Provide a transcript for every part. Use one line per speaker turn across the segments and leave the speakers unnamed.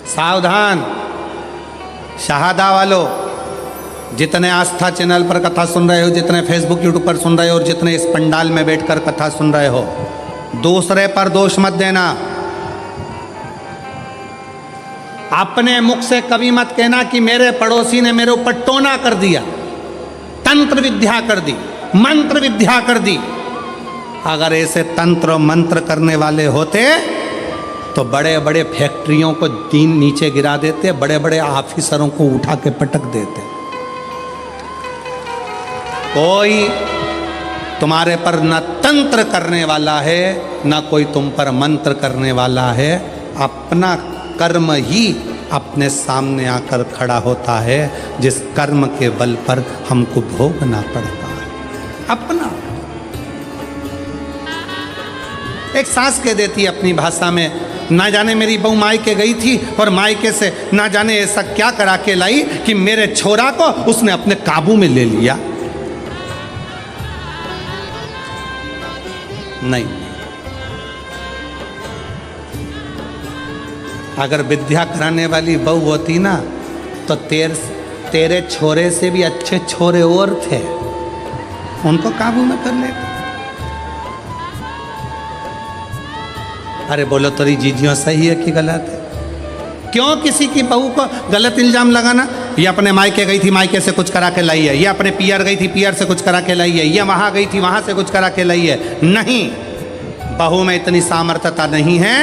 सावधान शहादा वालों, जितने आस्था चैनल पर कथा सुन रहे हो, जितने फेसबुक यूट्यूब पर सुन रहे हो और जितने इस पंडाल में बैठकर कथा सुन रहे हो, दूसरे पर दोष मत देना। अपने मुख से कभी मत कहना कि मेरे पड़ोसी ने मेरे ऊपर टोना कर दिया, तंत्र विद्या कर दी, मंत्र विद्या कर दी। अगर ऐसे तंत्र मंत्र करने वाले होते तो बड़े बड़े फैक्ट्रियों को दीन नीचे गिरा देते, बड़े बड़े ऑफिसरों को उठा के पटक देते। कोई तुम्हारे पर न तंत्र करने वाला है, न कोई तुम पर मंत्र करने वाला है। अपना कर्म ही अपने सामने आकर खड़ा होता है, जिस कर्म के बल पर हमको भोगना पड़ता है। अपना एक सास कह देती है अपनी भाषा में, ना जाने मेरी बहू मायके गई थी और मायके से ना जाने ऐसा क्या करा के लाई कि मेरे छोरा को उसने अपने काबू में ले लिया। नहीं, अगर विद्या कराने वाली बहू होती ना तो तेरे छोरे से भी अच्छे छोरे और थे, उनको काबू में कर लेते। अरे बोलो तेरी जीजियों सही है कि गलत है? क्यों किसी की बहू को गलत इल्जाम लगाना? ये अपने मायके गई थी, मायके से कुछ करा के लाई है, ये अपने पियर गई थी, पियर से कुछ करा के लाई है, ये वहां गई थी, वहां से कुछ करा के लाई है। नहीं, बहू में इतनी सामर्थ्यता नहीं है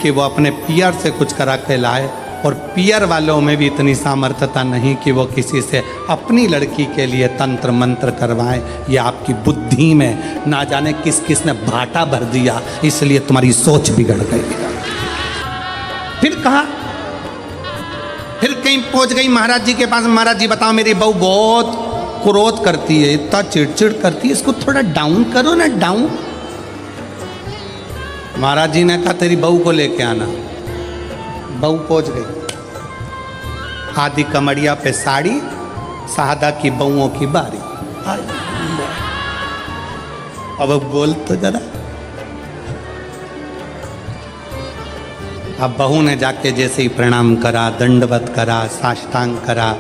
कि वो अपने पियर से कुछ करा के लाए, और पियर वालों में भी इतनी सामर्थ्यता नहीं कि वो किसी से अपनी लड़की के लिए तंत्र मंत्र करवाएं। ये आपकी बुद्धि में ना जाने किस किस ने भाटा भर दिया, इसलिए तुम्हारी सोच बिगड़ गई। फिर कहा, फिर कहीं पहुंच गई महाराज जी के पास, महाराज जी बताओ मेरी बहू बहुत क्रोध करती है, इतना चिड़चिड़ करती है, इसको थोड़ा डाउन करो ना, डाउन। महाराज जी ने कहा तेरी बहू को लेके आना। बहू पहुंच गई, आधी कमरिया पे साड़ी, सादा की बहुओं की बारी। अब बोल तो जरा। अब बहू ने जाके जैसे ही प्रणाम करा, दंडवत करा, साष्टांग करा,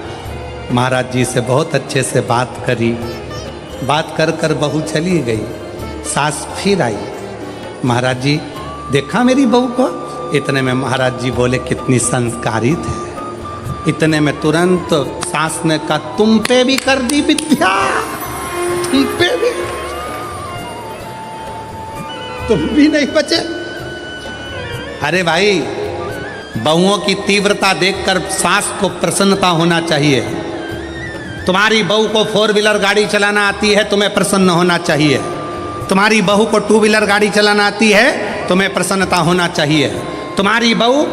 महाराज जी से बहुत अच्छे से बात करी। बात कर कर बहू चली गई। सास फिर आई, महाराज जी देखा मेरी बहू को? इतने में महाराज जी बोले कितनी संस्कारी थे। इतने में तुरंत सास ने कहा तुम पे भी कर दी विद्या, तुम पे भी, तुम भी नहीं बचे। अरे भाई, बहुओं की तीव्रता देखकर सास को प्रसन्नता होना चाहिए। तुम्हारी बहू को 4 व्हीलर गाड़ी चलाना आती है, तुम्हें प्रसन्न होना चाहिए। तुम्हारी बहू को 2 व्हीलर गाड़ी चलाना आती है, तुम्हें प्रसन्नता होना चाहिए। तुम्हारी बहू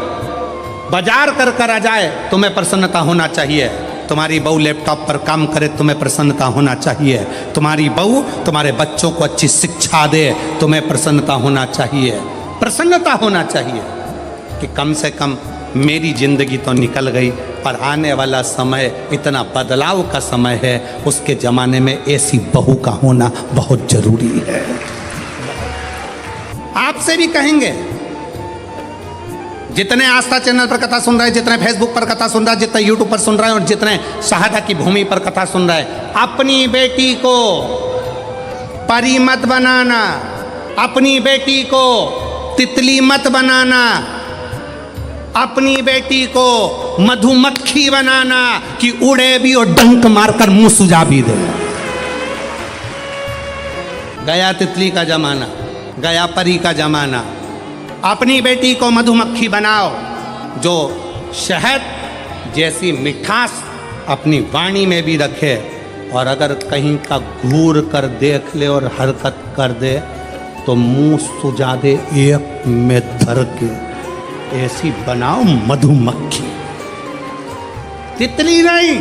बाजार कर कर आ जाए, तुम्हें प्रसन्नता होना चाहिए। तुम्हारी बहू लैपटॉप पर काम करे, तुम्हें प्रसन्नता होना चाहिए। तुम्हारी बहू तुम्हारे बच्चों को अच्छी शिक्षा दे, तुम्हें प्रसन्नता होना चाहिए। प्रसन्नता होना चाहिए कि कम से कम मेरी जिंदगी तो निकल गई, पर आने वाला समय इतना बदलाव का समय है, उसके ज़माने में ऐसी बहू का होना बहुत जरूरी है। आपसे भी कहेंगे, जितने आस्था चैनल पर कथा सुन रहे हैं, जितने फेसबुक पर कथा सुन रहे हैं, जितने यूट्यूब पर सुन रहे हैं और जितने शहादा की भूमि पर कथा सुन रहे हैं, अपनी बेटी को परी मत बनाना, अपनी बेटी को तितली मत बनाना, अपनी बेटी को मधुमक्खी बनाना कि उड़े भी और डंक मारकर मुंह सुझा भी दे। गया तितली का जमाना, गया परी का जमाना। अपनी बेटी को मधुमक्खी बनाओ, जो शहद जैसी मिठास अपनी वाणी में भी रखे, और अगर कहीं का घूर कर देख ले और हरकत कर दे तो मुंह सुझा दे एक में धर के। ऐसी बनाओ मधुमक्खी, तितली नहीं,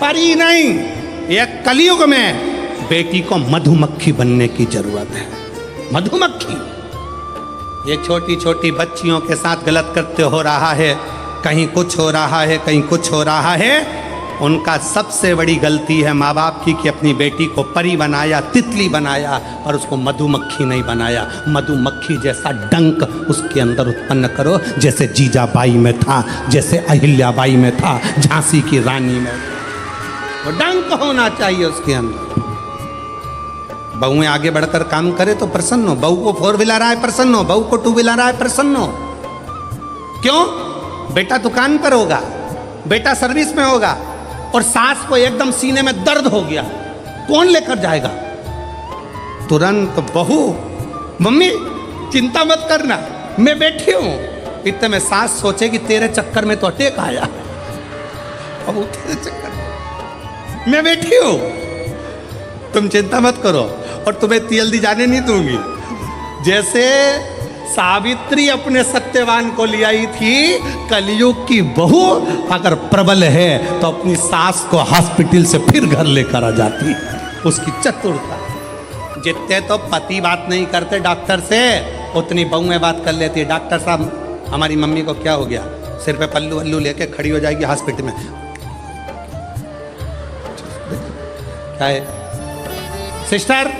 परी नहीं। एक कलयुग में बेटी को मधुमक्खी बनने की जरूरत है। मधुमक्खी ये छोटी छोटी बच्चियों के साथ गलत करते हो रहा है, कहीं कुछ हो रहा है, कहीं कुछ हो रहा है, उनका सबसे बड़ी गलती है माँ बाप की कि अपनी बेटी को परी बनाया, तितली बनाया, और उसको मधुमक्खी नहीं बनाया। मधुमक्खी जैसा डंक उसके अंदर उत्पन्न करो, जैसे जीजाबाई में था, जैसे अहिल्याबाई में था, झांसी की रानी में। वो डंक होना चाहिए उसके अंदर। बहुएं आगे बढ़कर काम करे तो प्रसन्न हो। बहू को 4 व्हीलर आए प्रसन्न हो, बहू को 2 व्हीलर आए प्रसन्न हो। क्यों? बेटा दुकान पर होगा, बेटा सर्विस में होगा, और सास को एकदम सीने में दर्द हो गया, कौन लेकर जाएगा? तुरंत बहू, मम्मी चिंता मत करना, मैं बैठी हूं। इतने में सास सोचेगी तेरे चक्कर में तो अटैक आया, बहू तेरे चक्कर में मैं बैठी हूं, तुम चिंता मत करो, और तुम्हें जल्दी जाने नहीं दूंगी। जैसे सावित्री अपने सत्यवान को ले आई थी, कलयुग की बहू अगर प्रबल है तो अपनी सास को हॉस्पिटल से फिर घर लेकर आ जाती। उसकी चतुरता। जितने तो पति बात नहीं करते डॉक्टर से, उतनी बहुएं बात कर लेती है। डॉक्टर साहब हमारी मम्मी को क्या हो गया? सिर पे पल्लू वल्लू लेके खड़ी हो जाएगी हॉस्पिटल में। क्या है? सिस्टर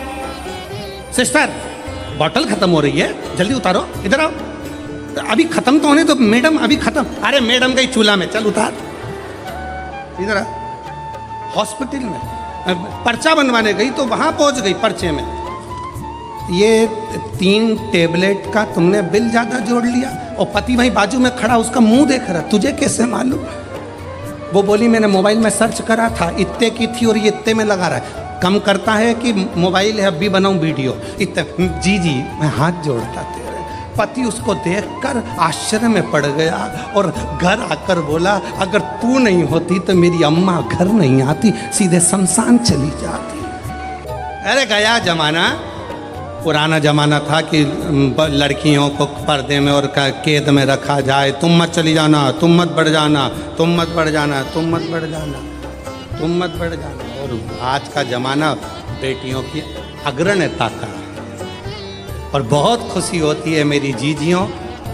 सिस्टर बॉटल खत्म हो रही है, जल्दी उतारो, इधर आओ, अभी खत्म तो होने तो। मैडम अभी खत्म। अरे मैडम गई चूल्हा में, चल उतार, इधर आ। हॉस्पिटल में पर्चा बनवाने गई तो वहां पहुंच गई पर्चे में, ये 3 टेबलेट का तुमने बिल ज्यादा जोड़ लिया, और पति वहीं बाजू में खड़ा उसका मुंह देख रहा, तुझे कैसे मालूम? वो बोली मैंने मोबाइल में सर्च करा था, इतने की थी और ये इतने में लगा रहा है। कम करता है कि मोबाइल है, अभी बनाऊं वीडियो इतने। जी जी मैं हाथ जोड़ता तेरे। पति उसको देखकर आश्चर्य में पड़ गया और घर आकर बोला अगर तू नहीं होती तो मेरी अम्मा घर नहीं आती, सीधे शमशान चली जाती। अरे गया जमाना, पुराना जमाना था कि लड़कियों को पर्दे में और कैद में रखा जाए। तुम मत चली जाना, तुम मत बढ़ जाना, तुम मत बढ़ जाना, तुम मत बढ़ जाना, तुम मत बढ़ जाना। और आज का जमाना बेटियों की अग्रणता का। और बहुत खुशी होती है मेरी जीजियों,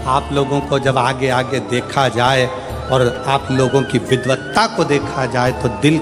आप लोगों को जब आगे आगे देखा जाए और आप लोगों की विद्वत्ता को देखा जाए तो दिल